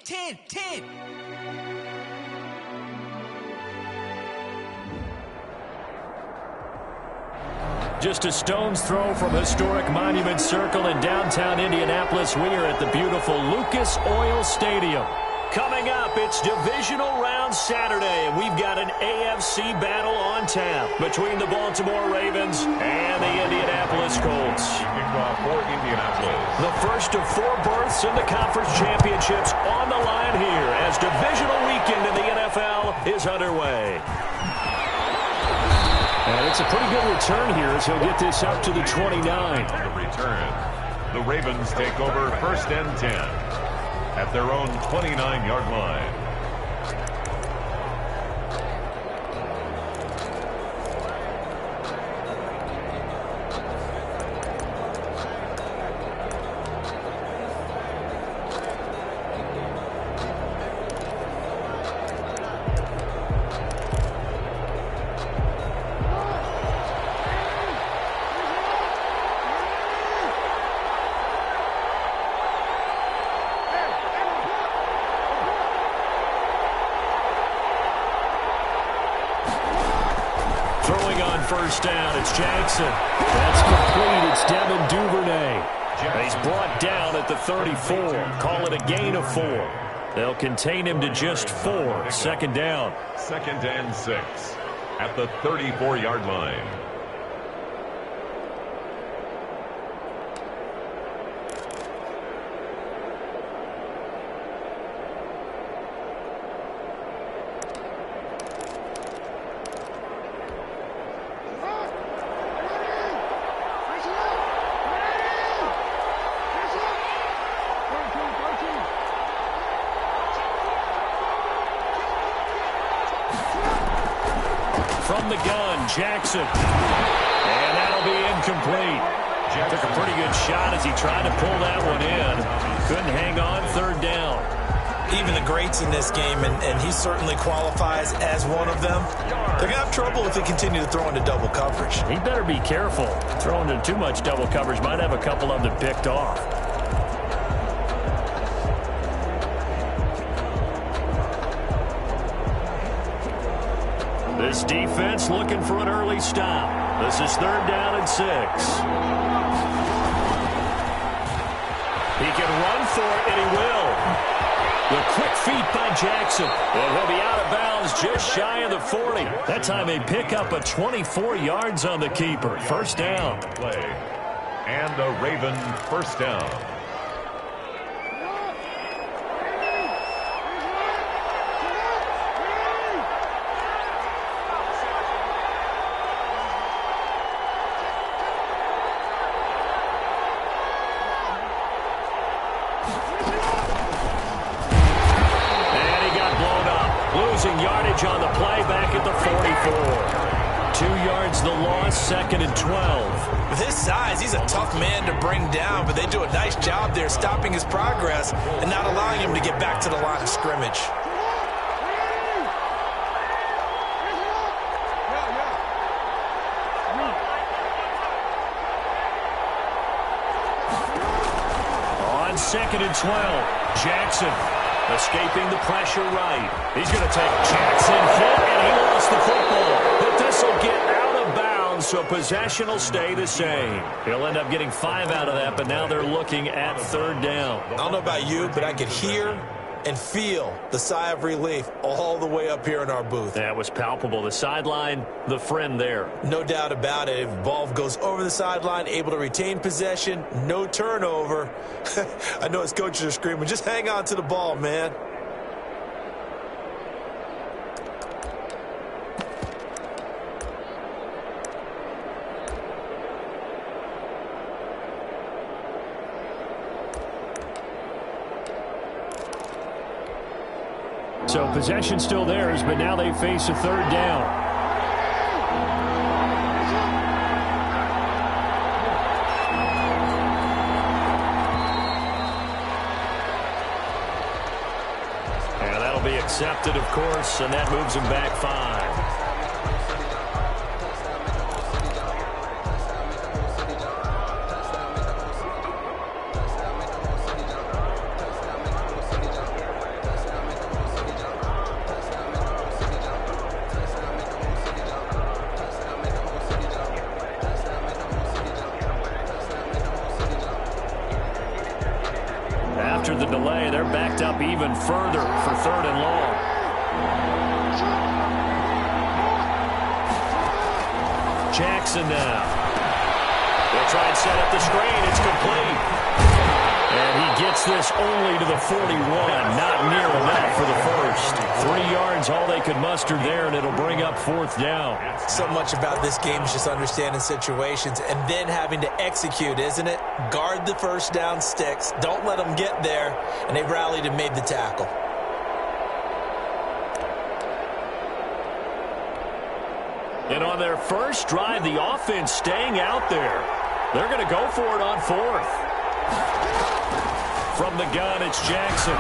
10. Just a stone's throw from historic Monument Circle in downtown Indianapolis. We are at the beautiful Lucas Oil Stadium. Coming up, it's Divisional Round Saturday, and we've got an AFC battle on tap between the Baltimore Ravens and the Indianapolis Colts. For Indianapolis. The first of 4 berths in the conference championships on the line here as divisional weekend in the NFL is underway. And it's a pretty good return here as he'll get this up to the 29. The return. The Ravens take over 1st and 10 at their own 29-yard line. First down, it's Jackson. That's complete. It's Devin Duvernay. He's brought down at the 34. Call it a gain of 4. They'll contain him to just 4. Second down. 2nd and 6 at the 34-yard line. From the gun, Jackson. And that'll be incomplete. Took a pretty good shot as he tried to pull that one in. Couldn't hang on. 3rd down. Even the greats in this game, and he certainly qualifies as one of them, they're going to have trouble if they continue to throw into double coverage. He better be careful. Throwing into too much double coverage might have a couple of them picked off. This defense looking for an early stop. This is 3rd down and 6. He can run for it, and he will. The quick feet by Jackson. And he'll be out of bounds just shy of the 40. That time they pick up a 24 yards on the keeper. First down. Play. And a Raven first down. Yardage on the play back at the 44. 2 yards the loss, 2nd and 12. With his size, he's a tough man to bring down, but they do a nice job there stopping his progress and not allowing him to get back to the line of scrimmage. On 2nd and 12, Jackson. Escaping the pressure right. He's going to take Jackson hit, and he lost the football. But this will get out of bounds, so possession will stay the same. He'll end up getting 5 out of that, but now they're looking at 3rd down. I don't know about you, but I could hear and feel the sigh of relief all the way up here in our booth. That was palpable. The sideline, the friend there. No doubt about it. If the ball goes over the sideline, able to retain possession, no turnover. I know his coaches are screaming, just hang on to the ball, man. So possession still theirs, but now they face a 3rd down. And that'll be accepted, of course, and that moves him back 5. play. They're backed up even further for 3rd and long. Jackson now. They'll try and set up the screen. It's complete. And he gets this only to the 41. Not near enough for the first. 3 yards, all they could muster there, and it'll bring up 4th down. So much about this game is just understanding situations and then having to execute, isn't it? Guard the first down sticks. Don't let them get there. And they rallied and made the tackle. And on their first drive, the offense staying out there. They're going to go for it on 4th. From the gun, it's Jackson.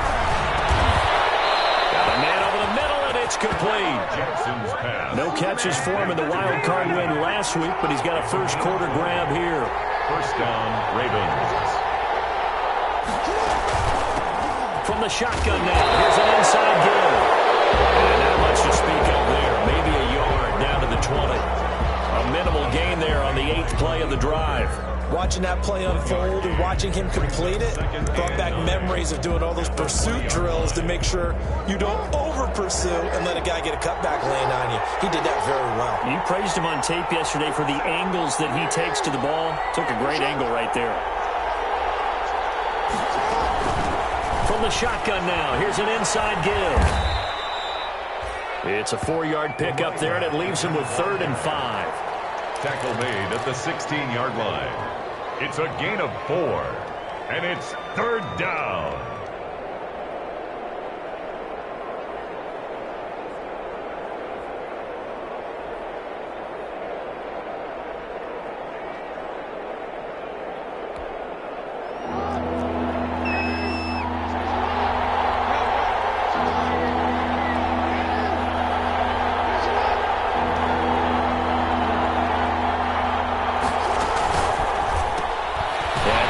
Got a man over the middle, and it's complete. Jackson's pass. No catches for him in the wild card win last week, but he's got a first quarter grab here. First down, Ravens. From the shotgun now, here's an inside give. And not much to speak of there. Maybe a yard down to the 20. A minimal gain there on the 8th play of the drive. Watching that play unfold and watching him complete it brought back memories of doing all those pursuit drills to make sure you don't over-pursue and let a guy get a cutback lane on you. He did that very well. You praised him on tape yesterday for the angles that he takes to the ball. Took a great angle right there. From the shotgun now, here's an inside give. It's a 4-yard pickup there, and it leaves him with 3rd and 5. Tackle made at the 16-yard line. It's a gain of 4, and it's 3rd down.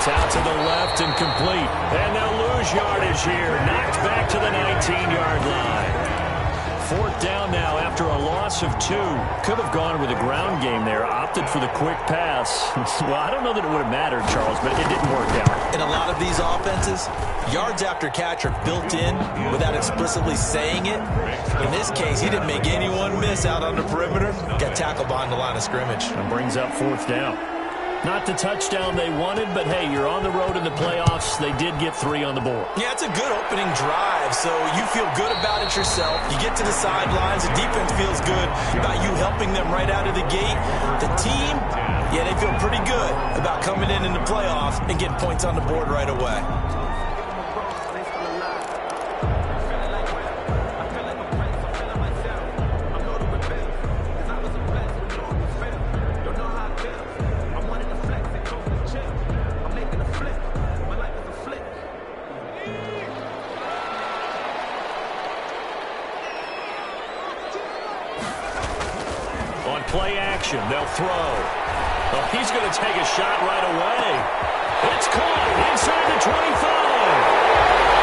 Out to the left and complete. And they'll lose yardage here. Knocked back to the 19-yard line. 4th down now after a loss of 2. Could have gone with a ground game there. Opted for the quick pass. Well, I don't know that it would have mattered, Charles, but it didn't work out. In a lot of these offenses, yards after catch are built in without explicitly saying it. In this case, he didn't make anyone miss out on the perimeter. Got tackled behind the line of scrimmage. And brings up 4th down. Not the touchdown they wanted, but hey, you're on the road in the playoffs. They did get 3 on the board. Yeah, it's a good opening drive, so you feel good about it yourself. You get to the sidelines. The defense feels good about you helping them right out of the gate. The team, yeah, they feel pretty good about coming in the playoffs and getting points on the board right away. Play action. They'll throw. Oh, he's going to take a shot right away. It's caught inside the 25.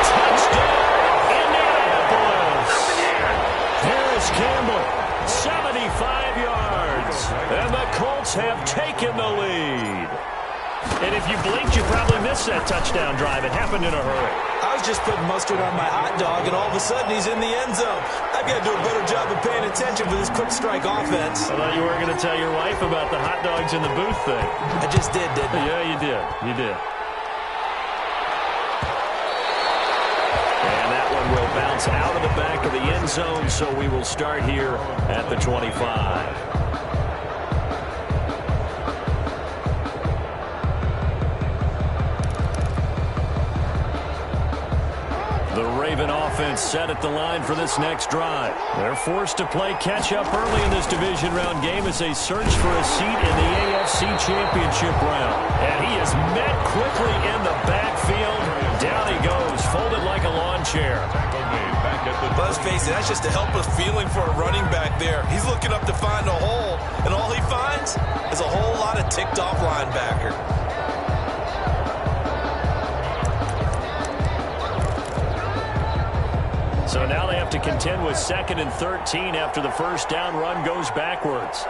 Touchdown, Indianapolis. Harris Campbell, 75 yards. And the Colts have taken the lead. And if you blinked, you probably missed that touchdown drive. It happened in a hurry. I was just putting mustard on my hot dog, and all of a sudden he's in the end zone. I've got to do a better job of paying attention for this quick strike offense. I thought you weren't going to tell your wife about the hot dogs in the booth thing. I just did, didn't I? Yeah, you did. You did. And that one will bounce out of the back of the end zone, so we will start here at the 25. The Raven offense set at the line for this next drive. They're forced to play catch-up early in this division round game as they search for a seat in the AFC Championship round. And he is met quickly in the backfield. Down he goes, folded like a lawn chair. Let's face it, that's just a helpless feeling for a running back there. He's looking up to find a hole, and all he finds is a whole lot of ticked-off linebacker. So now they have to contend with 2nd and 13 after the first down run goes backwards.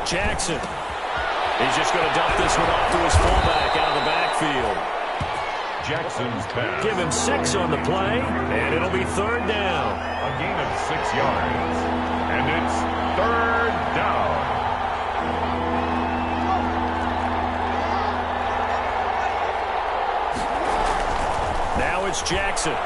Jackson. He's just going to dump this one off to his fullback out of the backfield. Jackson's pass. Give him 6 on the play, and it'll be 3rd down. A gain of 6 yards. And it's 3rd down. Now it's Jackson. And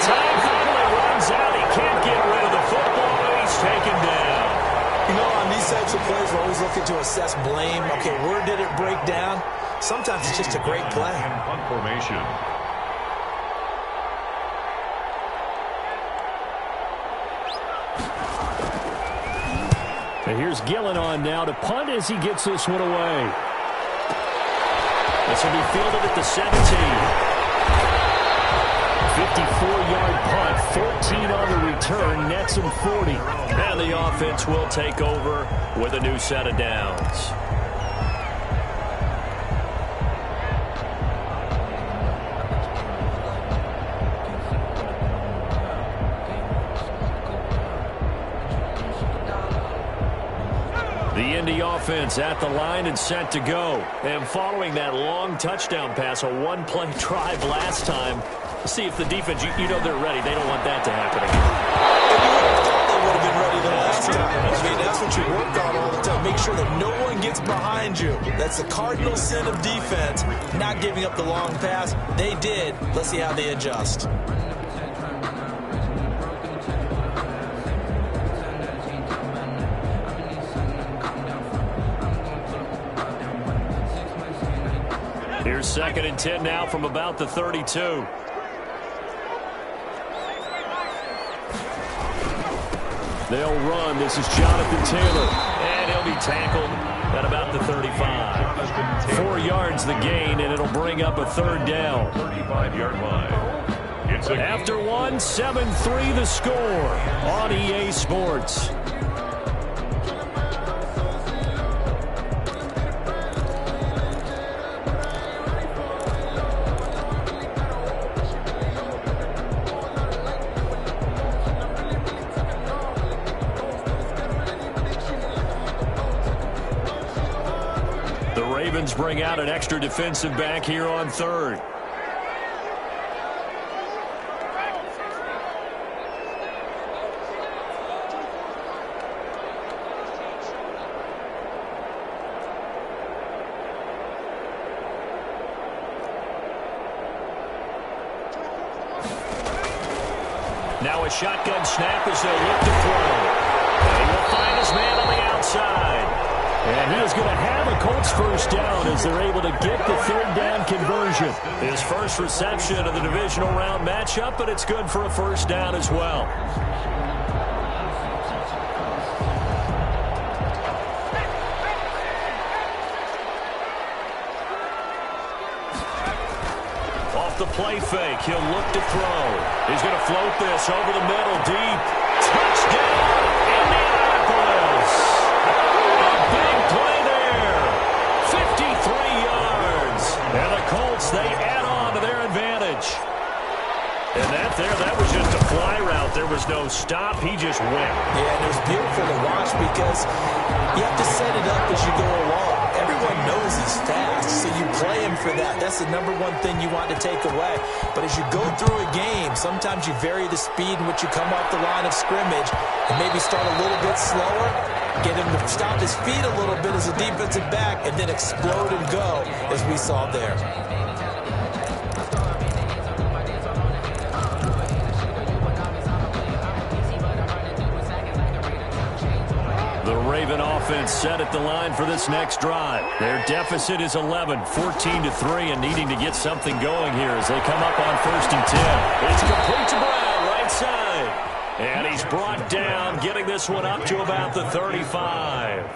time finally runs out. He can't get rid of the football, and he's taken down. You know, on these types of plays, we're always looking to assess blame. Okay, where did it break down? Sometimes it's just a great play. In punt formation. And here's Gillen on now to punt as he gets this one away. This will be fielded at the 17. 54-yard punt, 14 on the return, nets him 40. And the offense will take over with a new set of downs. The Indy offense at the line and set to go. And following that long touchdown pass, a one-play drive last time, see if the defense, you know they're ready. They don't want that to happen again. They would have been ready the last time. I mean, that's what you work on all the time. Make sure that no one gets behind you. That's the cardinal sin of defense, not giving up the long pass. They did. Let's see how they adjust. Here's 2nd and 10 now from about the 32. They'll run. This is Jonathan Taylor. And he'll be tackled at about the 35. 4 yards the gain, and it'll bring up a 3rd down. 35-yard line. After one, 7-3 the score on EA Sports. Bring out an extra defensive back here on 3rd. Now a shotgun snap as they'll look to throw. And he will find his man on the outside. And he is going to have a Colts first down as they're able to get the 3rd down conversion. His first reception of the divisional round matchup, but it's good for a first down as well. Off the play fake, he'll look to throw. He's going to float this over the middle, deep. Touchdown, Indianapolis! Big play there. 53 yards. And the Colts, they add on to their advantage. And that was just a fly route. There was no stop. He just went. Yeah, and it was beautiful to watch because you have to set it up as you go along. Everyone knows he's fast, so you play him for that. That's the number one thing you want to take away. But as you go through a game, sometimes you vary the speed in which you come off the line of scrimmage and maybe start a little bit slower, get him to stop his feet a little bit as a defensive back, and then explode and go, as we saw there. The Raven offense set at the line for this next drive. Their deficit is 11, 14-3, and needing to get something going here as they come up on 1st and 10. It's complete to Brown, right side. And he's brought down, getting this one up to about the 35.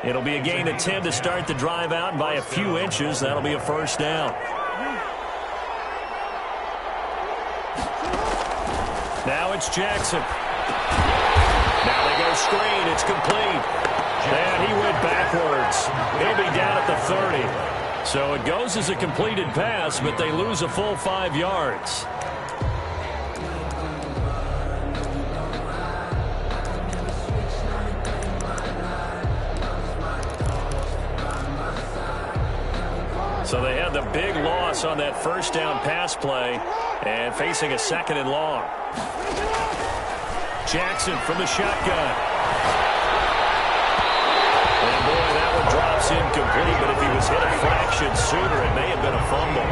It'll be a gain of 10 to start the drive out, and by a few inches, that'll be a first down. Now it's Jackson. Now they go screen. It's complete. And he went backwards. He'll be down at the 30. So it goes as a completed pass, but they lose a full 5 yards. So they had the big loss on that first down pass play and facing a 2nd and long. Jackson from the shotgun. And boy, that one drops incomplete, but if he was hit a fraction sooner, it may have been a fumble.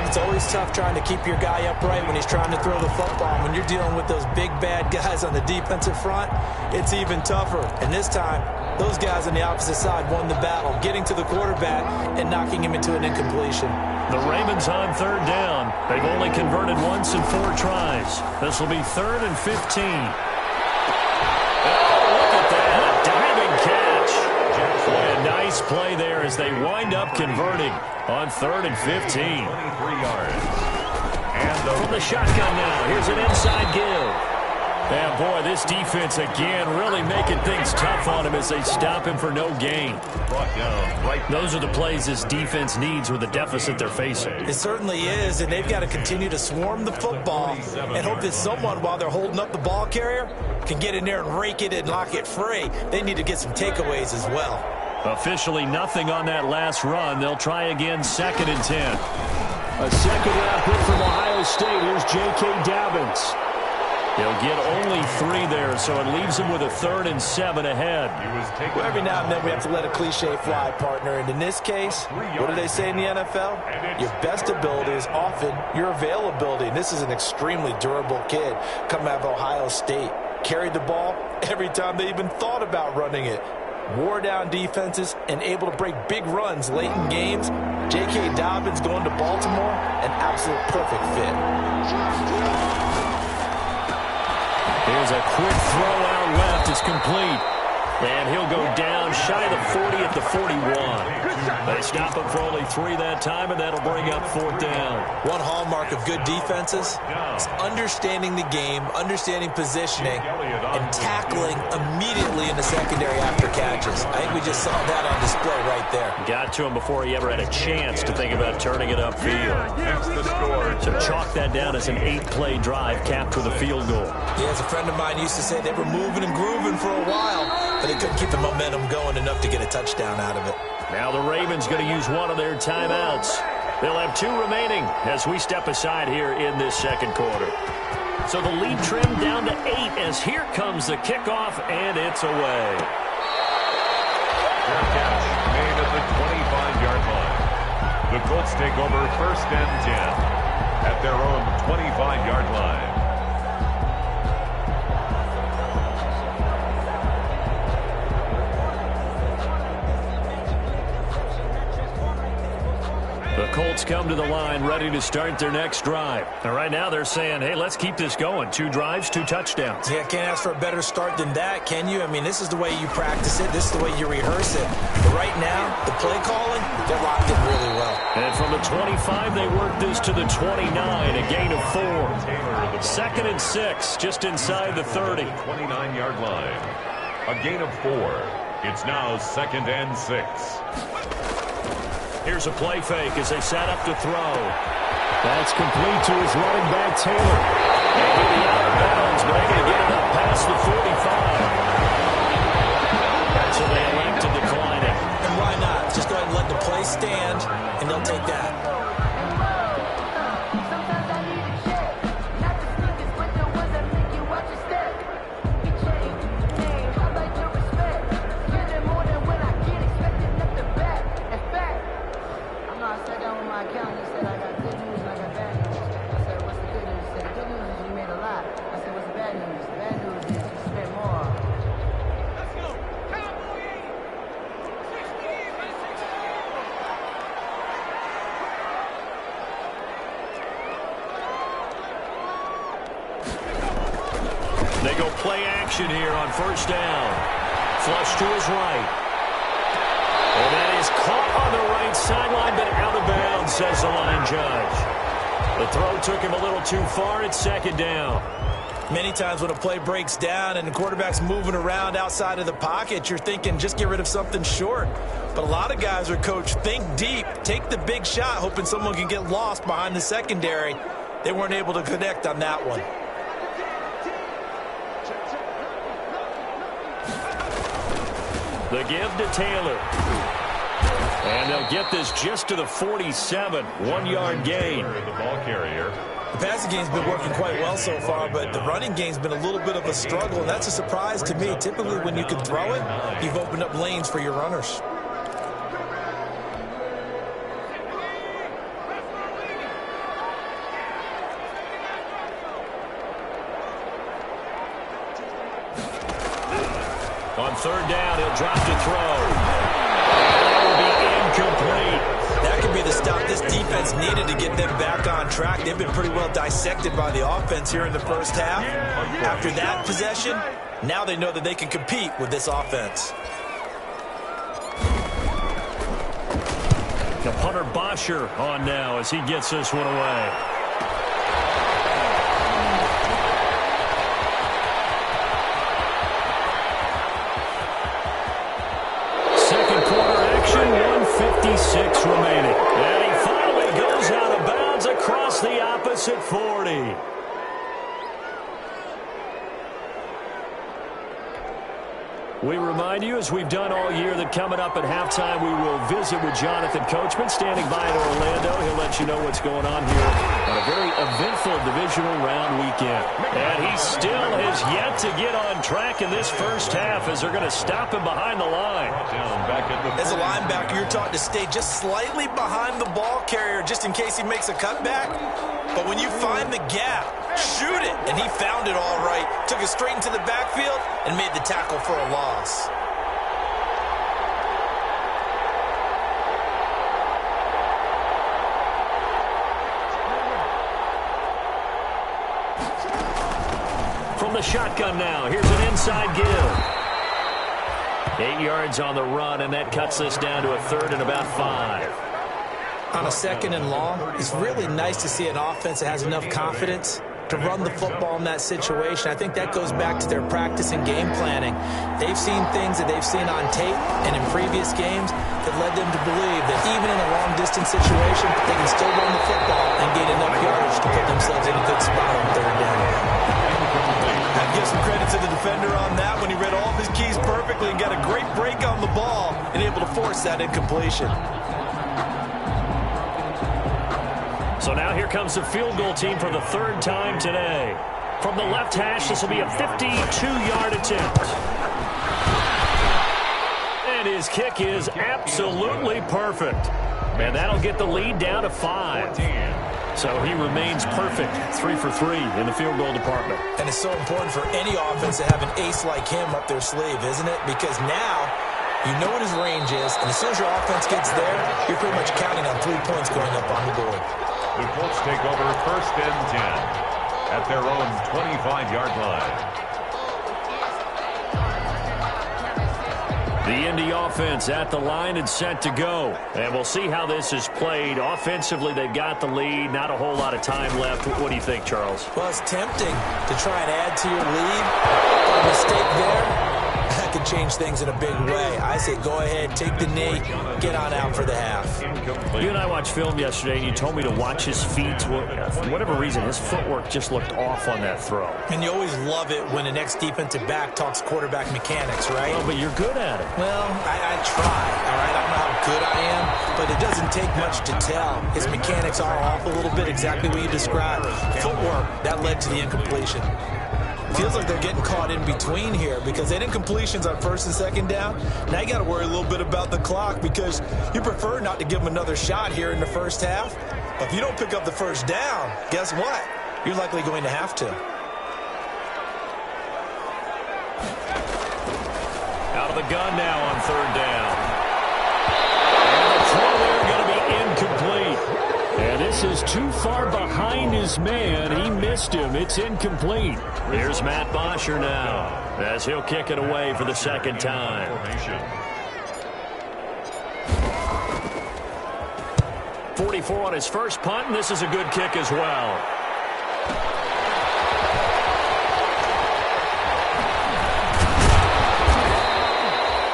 It's always tough trying to keep your guy upright when he's trying to throw the football. When you're dealing with those big, bad guys on the defensive front, it's even tougher. And this time, those guys on the opposite side won the battle, getting to the quarterback and knocking him into an incompletion. The Ravens on 3rd down. They've only converted once in 4 tries. This will be 3rd and 15. Oh, look at that. A diving catch. Boy, a nice play there as they wind up converting on 3rd and 15. 23 yards. And from the shotgun now. Here's an inside give. And boy, this defense again really making things tough on him as they stop him for no gain. Brought down right. Those are the plays this defense needs with the deficit they're facing. It certainly is, and they've got to continue to swarm the football and hope that someone, while they're holding up the ball carrier, can get in there and rake it and lock it free. They need to get some takeaways as well. Officially nothing on that last run. They'll try again 2nd and 10. A second-round pick from Ohio State. Here's J.K. Dobbins. He'll get only 3 there, so it leaves him with a 3rd and 7 ahead. Well, every now and then we have to let a cliche fly, partner. And in this case, what do they say in the NFL? Your best ability is often your availability. And this is an extremely durable kid coming out of Ohio State. Carried the ball every time they even thought about running it. Wore down defenses and able to break big runs late in games. J.K. Dobbins going to Baltimore, an absolute perfect fit. Here's a quick throw out left. It's complete. And he'll go down shy of the 40 at the 41. They stop him for only 3 that time, and that'll bring up 4th down. One hallmark of good defenses is understanding the game, understanding positioning, and tackling immediately in the secondary after catches. I think we just saw that on display right there. Got to him before he ever had a chance to think about turning it upfield. That's the score. So chalk that down as an 8-play drive capped with a field goal. Yeah, as a friend of mine used to say, they were moving and grooving for a while, but they couldn't keep the momentum going enough to get a touchdown out of it. Now the Ravens going to use one of their timeouts. They'll have 2 remaining as we step aside here in this 2nd quarter. So the lead trimmed down to 8 as here comes the kickoff, and it's away. Fair catch made at the 25-yard line. The Colts take over 1st and 10 at their own 25-yard line. The Colts come to the line ready to start their next drive. And right now they're saying, hey, let's keep this going. 2 drives, 2 touchdowns. Yeah, can't ask for a better start than that, can you? I mean, this is the way you practice it. This is the way you rehearse it. But right now, the play calling, they're locked in really well. And from the 25, they work this to the 29, a gain of 4. 2nd and 6, just inside the 30. 29-yard line. A gain of 4. It's now 2nd and 6. Here's a play fake as they set up to throw. That's complete to his running back, Taylor. Maybe out of bounds, but they're going to get it up past the 45. So they elect to decline it. And why not? Just go ahead and let the play stand, and they'll take that. They go play action here on 1st down. Flush to his right. And that is caught on the right sideline, but out of bounds, says the line judge. The throw took him a little too far. It's 2nd down. Many times when a play breaks down and the quarterback's moving around outside of the pocket, you're thinking just get rid of something short. But a lot of guys are coached, think deep, take the big shot, hoping someone can get lost behind the secondary. They weren't able to connect on that one. The give to Taylor. And they'll get this just to the 47. 1-yard gain. The ball carrier. The passing game's been working quite well so far, but the running game's been a little bit of a struggle, and that's a surprise to me. Typically, when you can throw it, you've opened up lanes for your runners. On third down, he'll drop to throw. That will be incomplete. That could be the stop this defense needed to get them back on track. They've been pretty well dissected by the offense here in the first half. After that possession, now they know that they can compete with this offense. The punter Bosher on now as he gets this one away. Second quarter action, 1:56 remaining. And he finally goes out of bounds across the opposite 40. We remind you, as we've done all year, that coming up at halftime, we will visit with Jonathan Coachman, standing by in Orlando. He'll let you know what's going on here on a very eventful divisional round weekend. And he still has yet to get on track in this first half as they're going to stop him behind the line. As a linebacker, you're taught to stay just slightly behind the ball carrier just in case he makes a cutback. But when you find the gap, shoot it. And he found it all right. Took it straight into the backfield and made the tackle for a loss. From the shotgun now, here's an inside give. 8 yards on the run, and that cuts this down to a third and about 5. On a second and long, it's really nice to see an offense that has enough confidence to run the football in that situation. I think that goes back to their practice and game planning. They've seen things that they've seen on tape and in previous games that led them to believe that even in a long-distance situation, they can still run the football and gain enough yardage to put themselves in a good spot on third down. I'd give some credit to the defender on that when he read all of his keys perfectly and got a great break on the ball and able to force that incompletion. So now here comes the field goal team for the third time today. From the left hash, this will be a 52-yard attempt. And his kick is absolutely perfect. And that'll get the lead down to 5. So he remains perfect, 3 for 3 in the field goal department. And it's so important for any offense to have an ace like him up their sleeve, isn't it? Because now you know what his range is, and as soon as your offense gets there, you're pretty much counting on 3 points going up on the board. The Colts take over first and 10 at their own 25-yard line. The Indy offense at the line and set to go. And we'll see how this is played. Offensively, they've got the lead. Not a whole lot of time left. What do you think, Charles? Well, it's tempting to try and add to your lead. But a mistake there, that could change things in a big way. I say go ahead, take the knee, get on out for the half. You and I watched film yesterday, and you told me to watch his feet. For whatever reason, his footwork just looked off on that throw. And you always love it when the next defensive back talks quarterback mechanics, right? Oh, but you're good at it. Well, I try, all right? I don't know how good I am, but it doesn't take much to tell. His mechanics are off a little bit, exactly what you described. Footwork, that led to the incompletion. Feels like they're getting caught in between here because they did incompletions on first and second down. Now you got to worry a little bit about the clock because you prefer not to give them another shot here in the first half. But if you don't pick up the first down, guess what? You're likely going to have to. Out of the gun now on third down. And the throw there going to be incomplete. And this is too far behind his man. He missed him. It's incomplete. Here's Matt Bosher now as he'll kick it away for the second time. 44 on his first punt, and this is a good kick as well.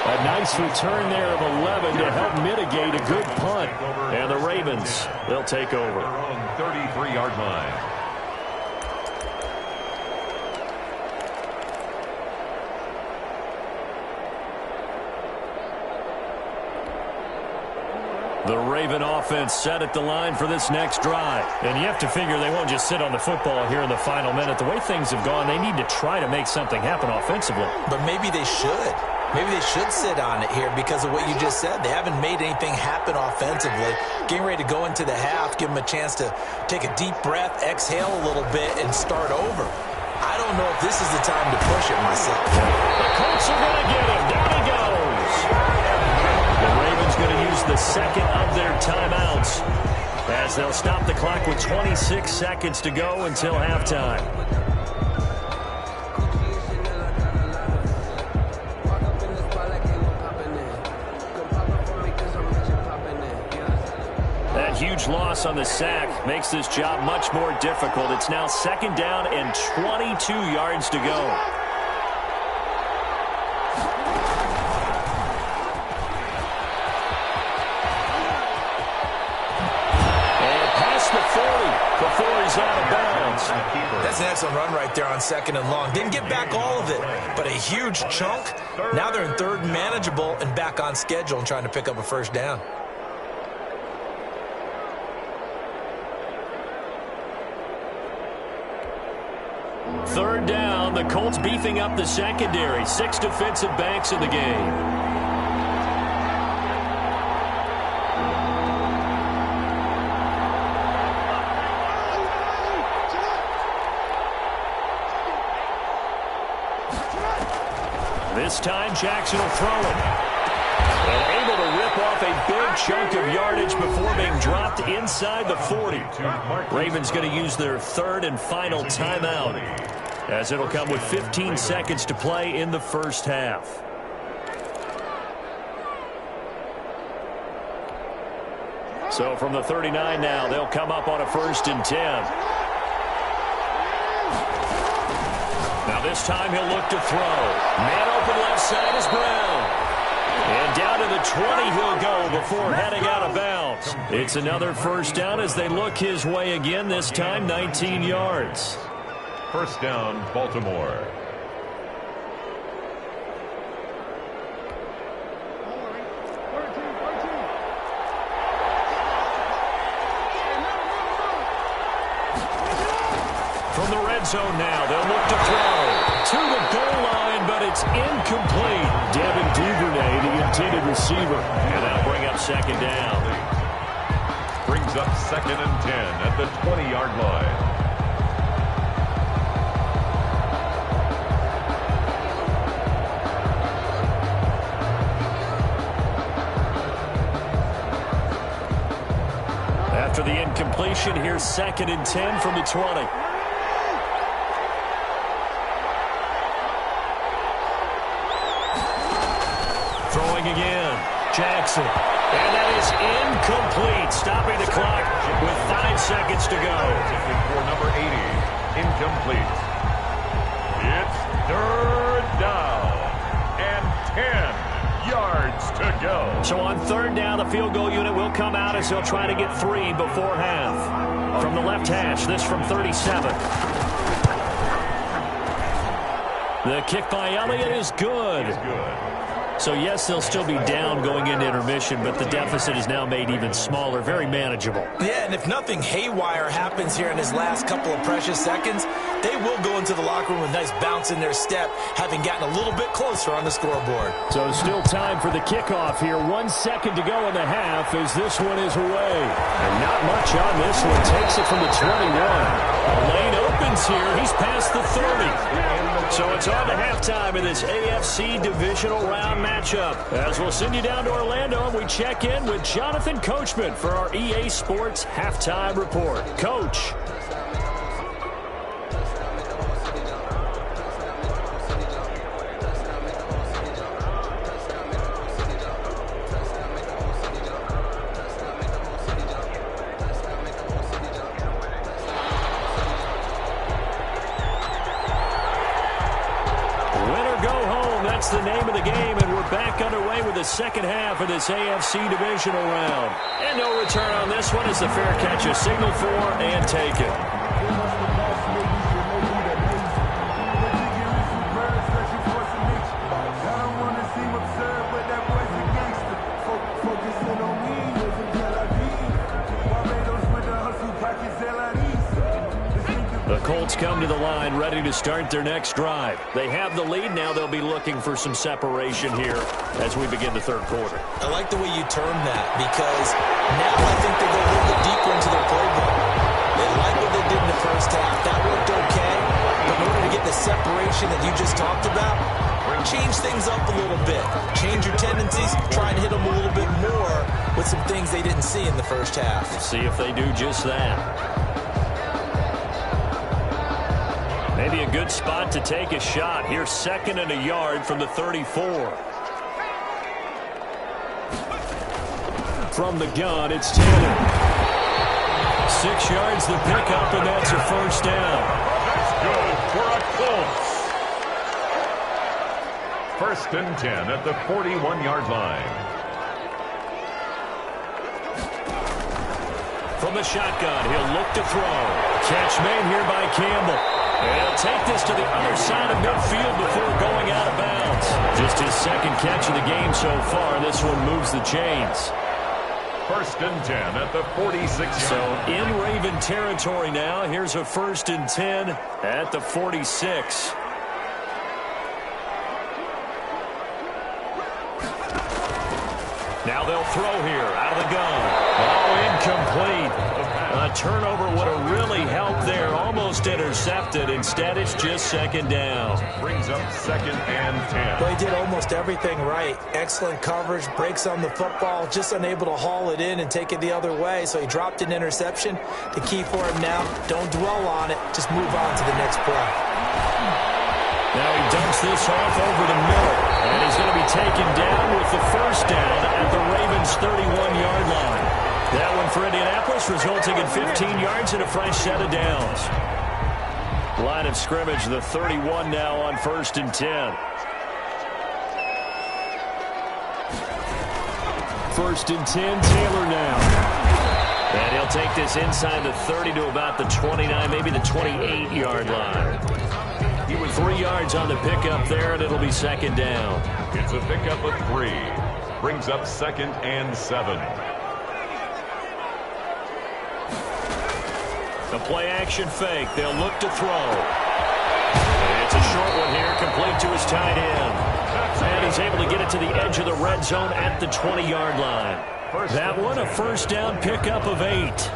A nice return there of 11 to help mitigate a good punt. And the Ravens, they'll take over. Their own 33-yard line. The Raven offense set at the line for this next drive. And you have to figure they won't just sit on the football here in the final minute. The way things have gone, they need to try to make something happen offensively. But maybe they should. Maybe they should sit on it here because of what you just said. They haven't made anything happen offensively. Getting ready to go into the half, give them a chance to take a deep breath, exhale a little bit, and start over. I don't know if this is the time to push it myself. The Colts are going to get him. Down he goes. The Ravens going to use the second of their timeouts as they'll stop the clock with 26 seconds to go until halftime. That huge loss on the sack makes this job much more difficult. It's now second down and 22 yards to go. Out of bounds. That's an excellent run right there on second and long. Didn't get back all of it, but a huge chunk. Now they're in third and manageable and back on schedule and trying to pick up a first down. Third down, the Colts beefing up the secondary. 6 defensive backs in the game. This time, Jackson will throw it. And able to rip off a big chunk of yardage before being dropped inside the 40. Ravens going to use their third and final timeout, as it'll come with 15 seconds to play in the first half. So from the 39 now, they'll come up on a 1st and 10. Now this time he'll look to throw. Man open left side is Brown. And down to the 20 he'll go before heading out of bounds. It's another first down as they look his way again, this time 19 yards. First down, Baltimore. From the red zone now, they'll look to throw to the goal line, but it's incomplete. Devin Duvernay, the intended receiver. And that'll bring up second down. Brings up 2nd and 10 at the 20-yard line. After the incompletion, here's 2nd and 10 from the 20. Throwing again. Jackson. And that is incomplete. Stopping the clock with 5 seconds to go. For number 80, incomplete. It's 3rd down and 10 yards to go. So on 3rd down, the field goal unit will come out as they'll try to get 3 before half. From the left hash, this from 37. The kick by Elliott is good. It's good. So, yes, they'll still be down going into intermission, but the deficit is now made even smaller, very manageable. Yeah, and if nothing haywire happens here in his last couple of precious seconds, they will go into the locker room with a nice bounce in their step, having gotten a little bit closer on the scoreboard. So still time for the kickoff here. 1 second to go in the half as this one is away. And not much on this one. Takes it from the 21. The lane opens here. He's past the 30. So it's on to halftime in this AFC divisional round matchup. As we'll send you down to Orlando, and we check in with Jonathan Coachman for our EA Sports Halftime Report. Coach. The name of the game, and we're back underway with the second half of this AFC divisional round. And no return on this one as the fair catch is signaled for and taken. ready to start their next drive. They have the lead. Now they'll be looking for some separation here as we begin the third quarter. I like the way you term that because now I think they go a little bit deeper into their playbook. They like what they did in the first half. That worked okay. But in order to get the separation that you just talked about, change things up a little bit. Change your tendencies. Try and hit them a little bit more with some things they didn't see in the first half. See if they do just that. Maybe a good spot to take a shot. Here's 2nd and a yard from the 34. From the gun, it's Taylor. 6 yards the pickup, and that's a first down. That's good for a Colts. 1st and 10 at the 41-yard line. From the shotgun, he'll look to throw. Catch made here by Campbell. And he'll take this to the other side of midfield before going out of bounds. Just his 2nd catch of the game so far. This one moves the chains. 1st and 10 at the 46. So in Raven territory now. Here's a 1st and 10 at the 46. Now they'll throw here out of the gun. Oh, incomplete. A turnover would have really helped there. Almost intercepted. Instead, it's just 2nd down. Brings up 2nd and 10. Well, he did almost everything right. Excellent coverage, breaks on the football, just unable to haul it in and take it the other way. So he dropped an interception. The key for him now, don't dwell on it. Just move on to the next play. Now he dumps this off over the middle. And he's going to be taken down with the first down at the Ravens' 31-yard line. That one for Indianapolis, resulting in 15 yards and a fresh set of downs. Line of scrimmage, the 31 now on 1st and 10. 1st and 10, Taylor now. And he'll take this inside the 30 to about the 29, maybe the 28-yard line. He was 3 yards on the pickup there, and it'll be 2nd down. It's a pickup of 3. Brings up 2nd and 7. The play-action fake. They'll look to throw. It's a short one here, complete to his tight end. And he's able to get it to the edge of the red zone at the 20-yard line. That one, a first down pickup of 8.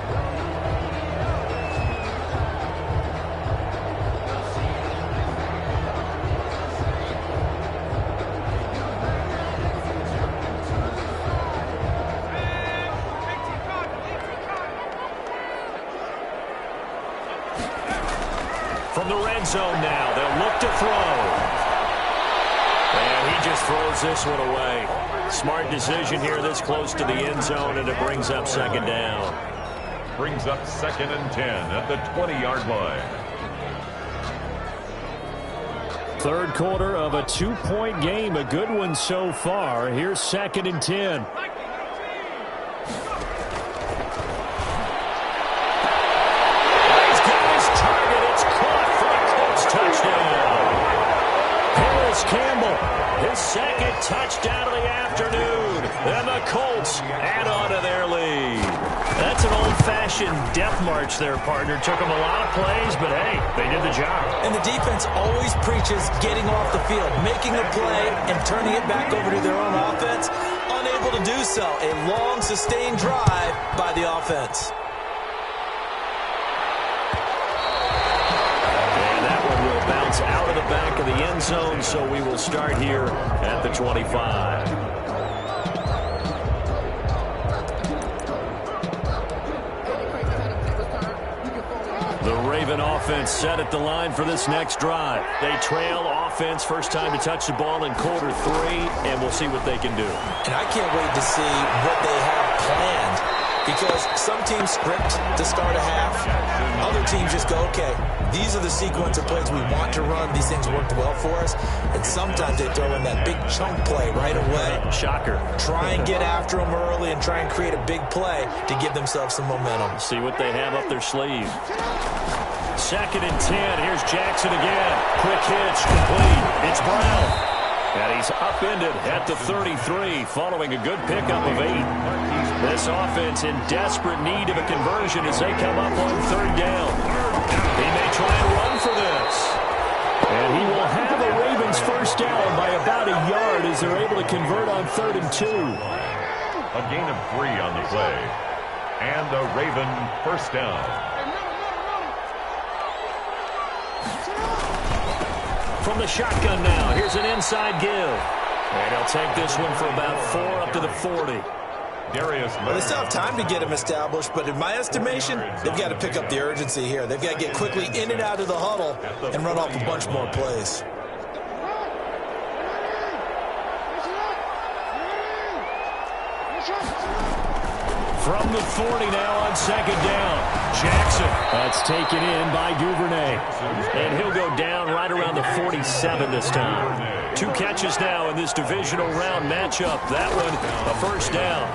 From the red zone now, they'll look to throw. And he just throws this one away. Smart decision here this close to the end zone, and it brings up 2nd down. Brings up 2nd and 10 at the 20-yard line. Third quarter of a 2-point game, a good one so far. Here's 2nd and 10. Campbell, his 2nd touchdown of the afternoon, and the Colts add on to their lead. That's an old-fashioned death march there, partner. Took them a lot of plays, but hey, they did the job. And the defense always preaches getting off the field, making a play, and turning it back over to their own offense. Unable to do so. A long, sustained drive by the offense. Out of the back of the end zone, so we will start here at the 25. The Raven offense set at the line for this next drive. They trail offense, first time to touch the ball in quarter 3, and we'll see what they can do. And I can't wait to see what they have planned. Because some teams script to start a half. Other teams just go, okay, these are the sequence of plays we want to run. These things worked well for us. And sometimes they throw in that big chunk play right away. Shocker. Try and get after them early and try and create a big play to give themselves some momentum. See what they have up their sleeve. 2nd and 10. Here's Jackson again. Quick hitch, complete. It's Brown. And he's upended at the 33 following a good pickup of 8. This offense in desperate need of a conversion as they come up on 3rd down. He may try and run for this. Ravens first down by about a yard as they're able to convert on 3rd and 2. A gain of 3 on the play. And a Raven first down. From the shotgun now, here's an inside give. And he'll take this one for about 4 up to the 40. Well, they still have time to get him established, but in my estimation, they've got to pick up the urgency here. They've got to get quickly in and out of the huddle and run off a bunch more plays. From the 40 now on 2nd down. Jackson. That's taken in by Duvernay. And he'll go down right around the 47 this time. 2 catches now in this divisional round matchup. That one, a first down.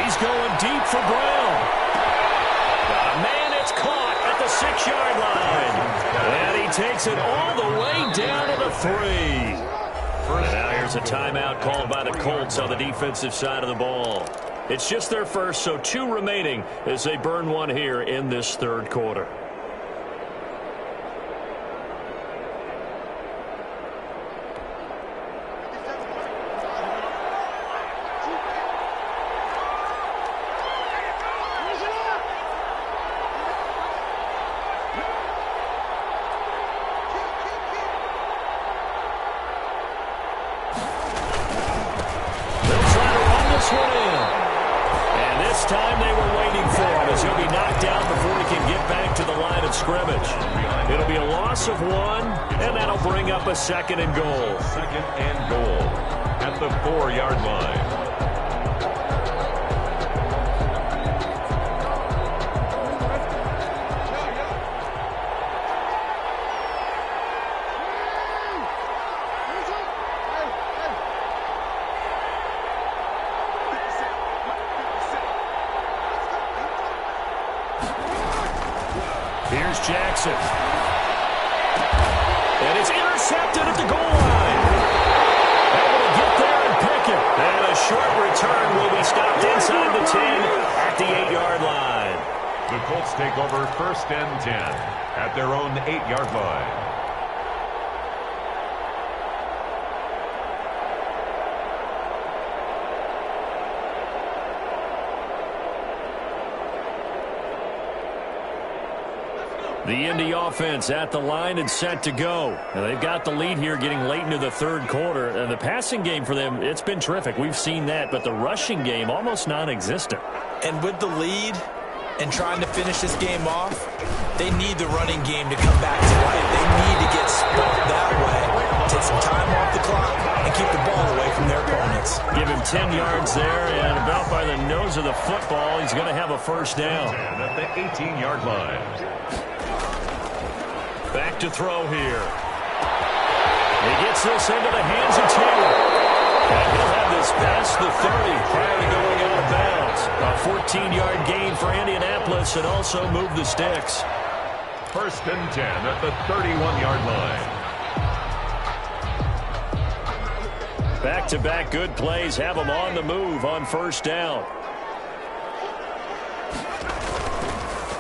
He's going deep for Brown. Man, it's caught at the 6-yard line. And he takes it all the way down to the 3. And now here's a timeout called by the Colts on the defensive side of the ball. It's just their first, so 2 remaining as they burn one here in this 3rd quarter. Time they were waiting for him as he'll be knocked out before he can get back to the line of scrimmage. It'll be a loss of 1, and that'll bring up a 2nd and goal. 2nd and goal at the 4-yard line. Here's Jackson. And it's intercepted at the goal line. Able to get there and pick it. And a short return will be stopped inside the 10 at the 8-yard line. The Colts take over 1st and 10 at their own 8-yard line. The Indy offense at the line and set to go. And they've got the lead here getting late into the 3rd quarter. And the passing game for them, it's been terrific. We've seen that. But the rushing game, almost non-existent. And with the lead and trying to finish this game off, they need the running game to come back to life. They need to get spot that way, take some time off the clock, and keep the ball away from their opponents. Give him 10 yards there, and about by the nose of the football, he's going to have a first down. And at the 18-yard line. Back to throw here. He gets this into the hands of Taylor. And he'll have this past the 30 prior to going out of bounds. A 14-yard gain for Indianapolis and also move the sticks. 1st and 10 at the 31-yard line. Back-to-back good plays have them on the move on 1st down.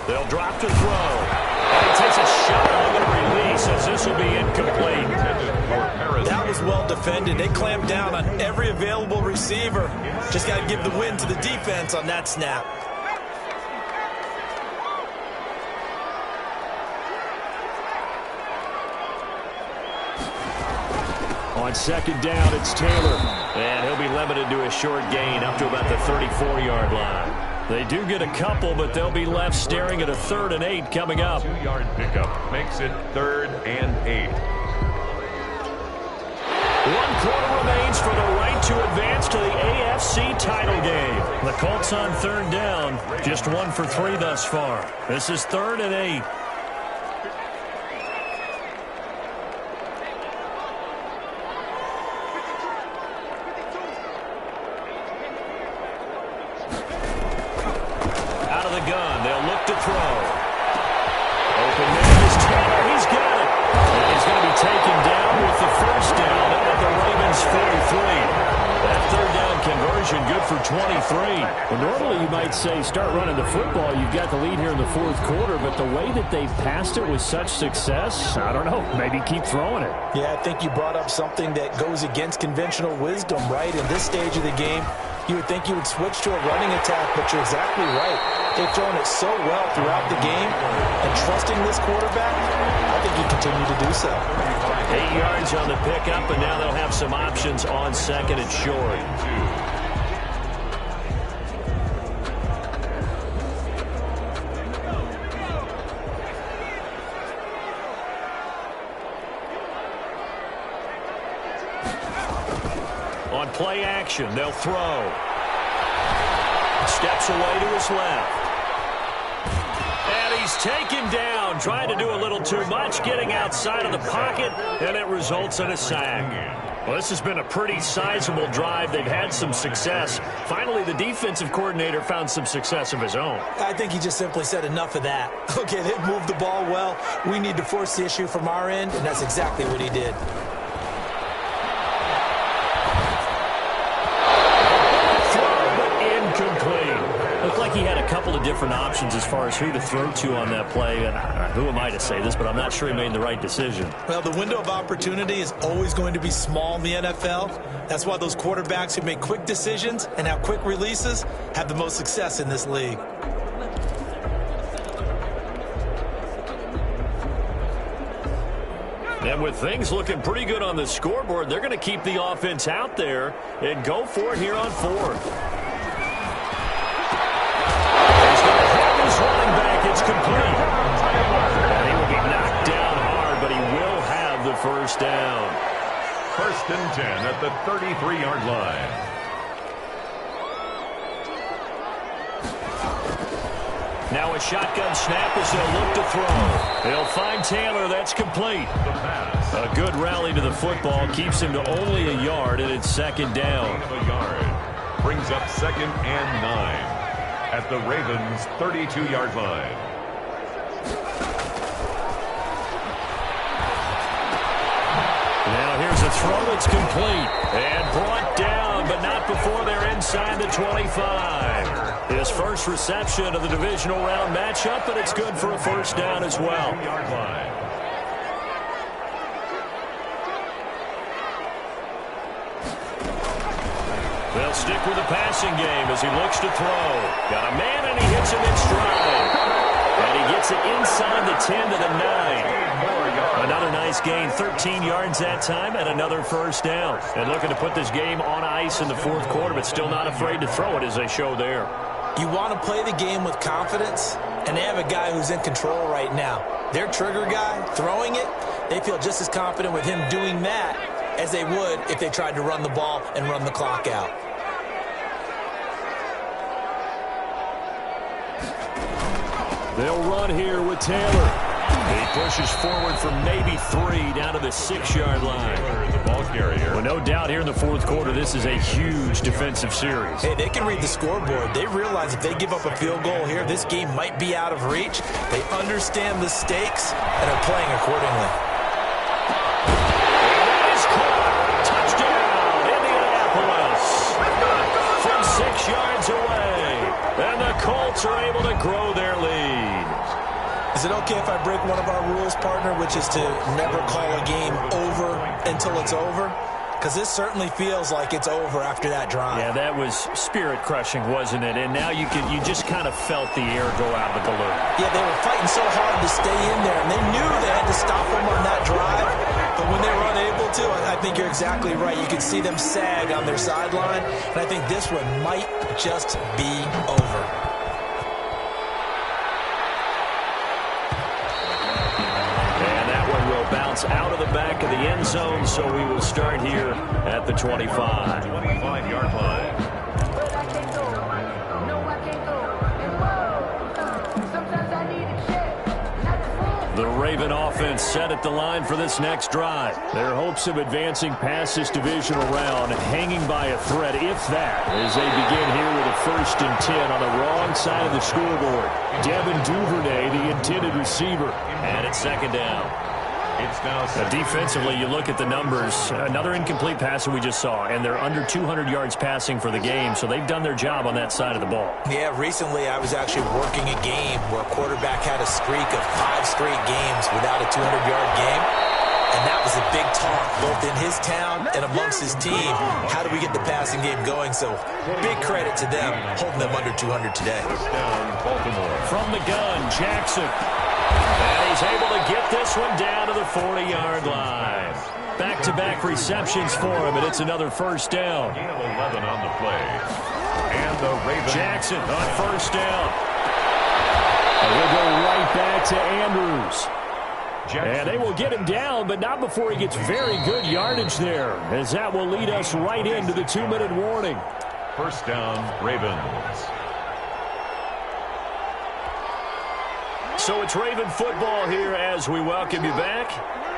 They'll drop to throw. And he takes a shot on the release as this will be incomplete. That was well defended. They clamped down on every available receiver. Just got to give the win to the defense on that snap. On 2nd down, it's Taylor. And he'll be limited to a short gain up to about the 34-yard line. They do get a couple, but they'll be left staring at a 3rd and 8 coming up. 2-yard pickup makes it 3rd and 8. 1 quarter remains for the right to advance to the AFC title game. The Colts on 3rd down, just 1 for 3 thus far. This is 3rd and 8. reception, good for 23. Well, normally you might say start running the football. You've got the lead here in the fourth quarter, but the way that they've passed it with such success, I don't know, maybe keep throwing it. Yeah, I think you brought up something that goes against conventional wisdom, right? In this stage of the game, you would think you would switch to a running attack, but you're exactly right. They've thrown it so well throughout the game, and trusting this quarterback, I think you continue to do so. 8 yards on the pickup, and now they'll have some options on second and short. On play action, they'll throw. Steps away to his left. And he's taken down, trying to do a little too much, getting outside of the pocket, and it results in a sack. Well, this has been a pretty sizable drive. They've had some success. Finally, the defensive coordinator found some success of his own. I think he just simply said enough of that. Okay, they've moved the ball well. We need to force the issue from our end, and that's exactly what he did. Looked like he had a couple of different options as far as who to throw to on that play. And who am I to say this, but I'm not sure he made the right decision. Well, the window of opportunity is always going to be small in the NFL. That's why those quarterbacks who make quick decisions and have quick releases have the most success in this league. And with things looking pretty good on the scoreboard, they're going to keep the offense out there and go for it here on fourth. Running back, it's complete. And he will be knocked down hard, but he will have the first down. 1st and 10 at the 33-yard line. Now a shotgun snap as they'll look to throw. They'll find Taylor. That's complete. A good rally to the football. Keeps him to only a yard, and it's second down. A yard. Brings up 2nd and 9. At the Ravens' 32-yard line. Now here's a throw that's complete. And brought down, but not before they're inside the 25. His first reception of the divisional round matchup, but it's good for a first down as well. Yard line. They'll stick with the passing game as he looks to throw. Got a man, and he hits him in stride. And he gets it inside the 10 to the 9. Another nice gain, 13 yards that time, and another first down. And looking to put this game on ice in the fourth quarter, but still not afraid to throw it as they show there. You want to play the game with confidence, and they have a guy who's in control right now. Their trigger guy, throwing it, they feel just as confident with him doing that as they would if they tried to run the ball and run the clock out. They'll run here with Taylor. He pushes forward for maybe 3 down to the 6-yard line. The ball carrier. Well, no doubt here in the fourth quarter, this is a huge defensive series. Hey, they can read the scoreboard. They realize if they give up a field goal here, this game might be out of reach. They understand the stakes and are playing accordingly. Touchdown, Indianapolis. From 6 yards away. And the Colts are able to grow their lead. Is it okay if I break one of our rules, partner, which is to never call a game over until it's over? Because this certainly feels like it's over after that drive. Yeah, that was spirit-crushing, wasn't it? And now you just kind of felt the air go out of the balloon. Yeah, they were fighting so hard to stay in there, and they knew they had to stop them on that drive. But when they were unable to, I think you're exactly right. You could see them sag on their sideline, and I think this one might just be over. Bounce out of the back of the end zone, so we will start here at the 25. 25-yard line. The Raven offense set at the line for this next drive. Their hopes of advancing past this divisional round hanging by a thread, if that, as they begin here with a 1st and 10 on the wrong side of the scoreboard. Devin Duvernay, the intended receiver, and it's second down. It's now defensively, you look at the numbers. Another incomplete pass that we just saw, and they're under 200 yards passing for the game, so they've done their job on that side of the ball. Yeah, recently I was actually working a game where a quarterback had a streak of 5 straight games without a 200-yard game, and that was a big talk both in his town and amongst his team. How do we get the passing game going? So big credit to them holding them under 200 today. Baltimore. From the gun, Jackson. And he's able to get this one down to the 40-yard line. Back-to-back receptions for him, and it's another first down. Gain of 11 on the play. And the Ravens. Jackson on first down. And we'll go right back to Andrews. Jackson. And they will get him down, but not before he gets very good yardage there, as that will lead us right into the 2-minute warning. First down, Ravens. So it's Raven football here as we welcome you back.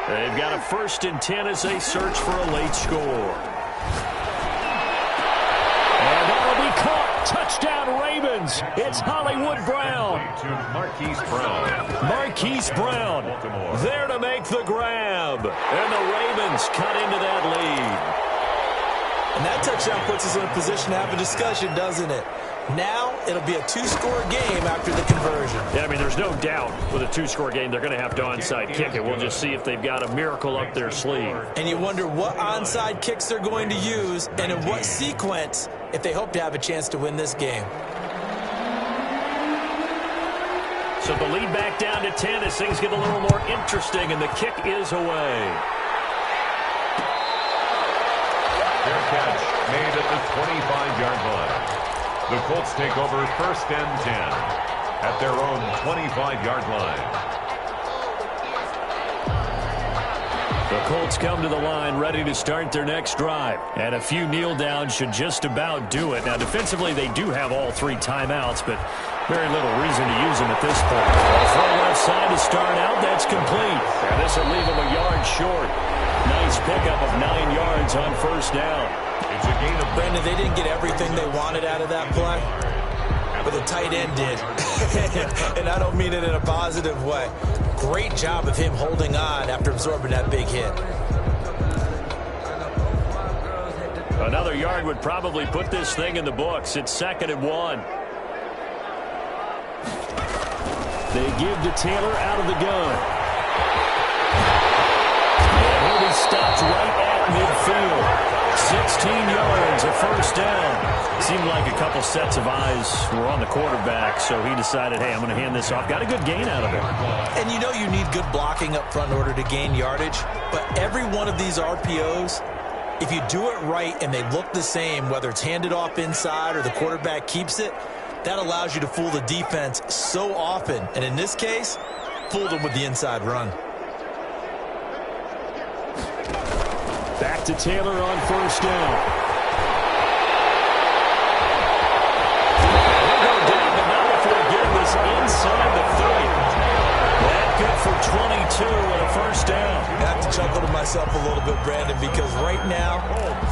They've got a 1st and 10 as they search for a late score. And that'll be caught. Touchdown Ravens. It's Hollywood Brown. To Marquise Brown. Marquise Brown there to make the grab. And the Ravens cut into that lead. And that touchdown puts us in a position to have a discussion, doesn't it? Now it'll be a 2-score game after the conversion. Yeah, I mean, there's no doubt with a 2-score game they're going to have to onside kick it. We'll just see if they've got a miracle up their sleeve. And you wonder what onside kicks they're going to use and in what sequence if they hope to have a chance to win this game. So the lead back down to 10 as things get a little more interesting, and the kick is away. Fair catch made at the 25-yard line. The Colts take over 1st and 10 at their own 25-yard line. The Colts come to the line ready to start their next drive. And a few kneel downs should just about do it. Now, defensively, they do have all 3 timeouts, but very little reason to use them at this point. Throw left side to start out. That's complete. And this will leave them a yard short. Nice pickup of 9 yards on first down. It's a gain of... Brandon, they didn't get everything they wanted out of that play, but the tight end did. And I don't mean it in a positive way. Great job of him holding on after absorbing that big hit. Another yard would probably put this thing in the books. It's 2nd and 1. They give to Taylor out of the gun. And he'll be stopped right at midfield. 16 yards, a first down. Seemed like a couple sets of eyes were on the quarterback, so he decided, hey, I'm going to hand this off. Got a good gain out of it. And you know you need good blocking up front in order to gain yardage, but every one of these RPOs, if you do it right and they look the same, whether it's handed off inside or the quarterback keeps it, that allows you to fool the defense so often. And in this case, fooled them with the inside run. Back to Taylor on first down. He'll go down, but not before getting this inside the 30. That good for 22 and a first down. I have to chuckle to myself a little bit, Brandon, because right now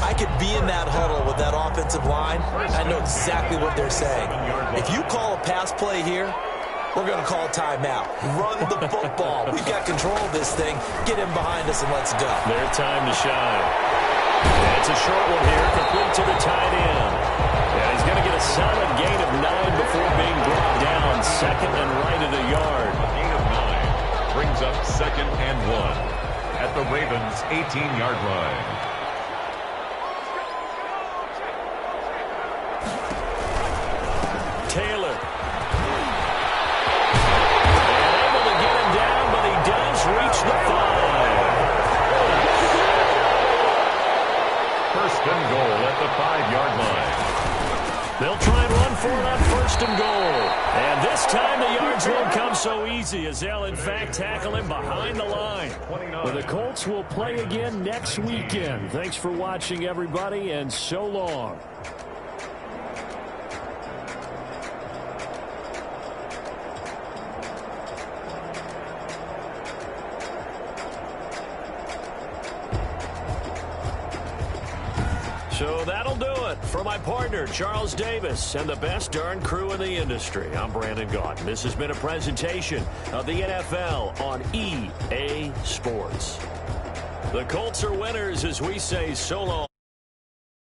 I could be in that huddle with that offensive line. I know exactly what they're saying. If you call a pass play here, we're going to call a timeout. Run the football. We've got control of this thing. Get him behind us and let's go. Their time to shine. And it's a short one here, complete to the tight end. And he's going to get a solid gain of 9 before being brought down. 2nd and right of the yard. A gain of 9 brings up 2nd and 1 at the Ravens' 18-yard line. Taylor. Reach the 5. 1st and goal at the 5-yard line. They'll try and run for it on 1st and goal. And this time the yards won't come so easy as they'll in fact tackle him behind the line. Well, the Colts will play again next weekend. Thanks for watching, everybody, and so long. So that'll do it. For my partner, Charles Davis, and the best darn crew in the industry, I'm Brandon Gaudin. This has been a presentation of the NFL on EA Sports. The Colts are winners as we say so long.